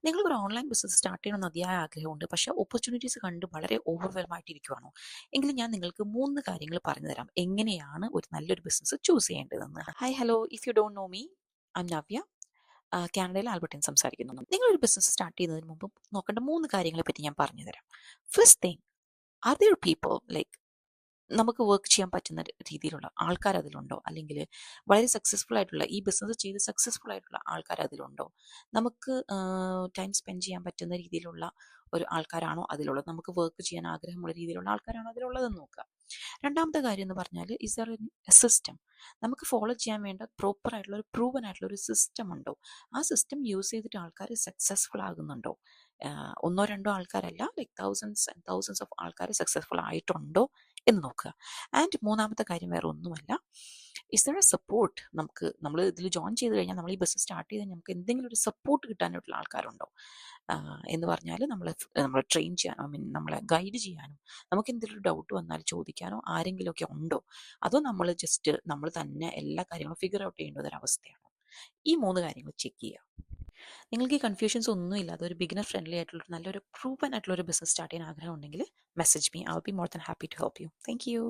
നിങ്ങളൊരു online business start ചെയ്യണമെന്ന് അതിയായ ആഗ്രഹമുണ്ട്. പക്ഷേ ഓപ്പർച്യൂണിറ്റീസ് കണ്ട് വളരെ ഓവർവെൽം ആയിട്ടിരിക്കുവാണോ? എങ്കിൽ ഞാൻ നിങ്ങൾക്ക് 3 കാര്യങ്ങൾ പറഞ്ഞു തരാം. എങ്ങനെയാണ് ഒരു നല്ലൊരു ബിസിനസ് ചൂസ് ചെയ്യേണ്ടതെന്ന്. Hi hello, if you don't know me, I am Navya. കാനഡയിലെ ആൽബർട്ടിൽ സംസാരിക്കുന്നു. നിങ്ങളൊരു ബിസിനസ് സ്റ്റാർട്ട് ചെയ്യുന്നതിന് മുമ്പ് നോക്കേണ്ട 3 കാര്യങ്ങളെ പറ്റി ഞാൻ പറഞ്ഞു തരാം. First thing, are there people like നമുക്ക് വർക്ക് ചെയ്യാൻ പറ്റുന്ന രീതിയിലുള്ള ആൾക്കാർ അതിലുണ്ടോ? അല്ലെങ്കിൽ വളരെ സക്സസ്ഫുൾ ആയിട്ടുള്ള ഈ ബിസിനസ് ചെയ്ത് സക്സസ്ഫുൾ ആയിട്ടുള്ള ആൾക്കാർ അതിലുണ്ടോ? നമുക്ക് ടൈം സ്പെൻഡ് ചെയ്യാൻ പറ്റുന്ന രീതിയിലുള്ള ഒരു ആൾക്കാരാണോ അതിലുള്ളത്? നമുക്ക് വർക്ക് ചെയ്യാൻ ആഗ്രഹമുള്ള രീതിയിലുള്ള ആൾക്കാരാണോ അതിലുള്ളതെന്ന് നോക്കുക. രണ്ടാമത്തെ കാര്യം എന്ന് പറഞ്ഞാൽ ഇസ് ദർ എ സിസ്റ്റം? നമുക്ക് ഫോളോ ചെയ്യാൻ വേണ്ട പ്രോപ്പർ ആയിട്ടുള്ള ഒരു പ്രൂവൻ ആയിട്ടുള്ള ഒരു സിസ്റ്റം ഉണ്ടോ? ആ സിസ്റ്റം യൂസ് ചെയ്തിട്ട് ആൾക്കാർ സക്സസ്ഫുൾ ആകുന്നുണ്ടോ? ഒന്നോ രണ്ടോ ആൾക്കാരല്ല, like thousands and thousands of ആൾക്കാർ സക്സസ്ഫുൾ ആയിട്ടുണ്ടോ എന്ന് നോക്കുക. ആൻഡ് മൂന്നാമത്തെ കാര്യം വേറെ ഒന്നുമല്ല, ഇസ് ദർ എ സപ്പോർട്ട്? നമ്മൾ ഇതിൽ ജോയിൻ ചെയ്ത് കഴിഞ്ഞാൽ, നമ്മൾ ഈ ബിസിനസ് സ്റ്റാർട്ട് ചെയ്ത് നമുക്ക് എന്തെങ്കിലും ഒരു സപ്പോർട്ട് കിട്ടാനായിട്ടുള്ള ആൾക്കാരുണ്ടോ എന്ന് പറഞ്ഞാൽ നമ്മളെ ട്രെയിൻ ചെയ്യാനോ, നമ്മളെ ഗൈഡ് ചെയ്യാനും, നമുക്ക് എന്തെങ്കിലും ഒരു ഡൗട്ട് വന്നാൽ ചോദിക്കാനോ ആരെങ്കിലുമൊക്കെ ഉണ്ടോ? അതോ നമ്മൾ തന്നെ എല്ലാ കാര്യങ്ങളും ഫിഗർ ഔട്ട് ചെയ്യേണ്ട ഒരു അവസ്ഥയാണോ? ഈ 3 കാര്യങ്ങൾ ചെക്ക് ചെയ്യുക. നിങ്ങൾക്ക് ഈ കൺഫ്യൂഷൻസ് ഒന്നും ഇല്ലാതെ ഒരു ബിഗിനർ ഫ്രണ്ട്ലി ആയിട്ടുള്ള നല്ലൊരു പ്രൂവൻ ആയിട്ടുള്ള ഒരു ബിസിനസ് സ്റ്റാർട്ട് ചെയ്യാൻ ആഗ്രഹം ഉണ്ടെങ്കിൽ message me. I will be more than happy to help you. Thank U.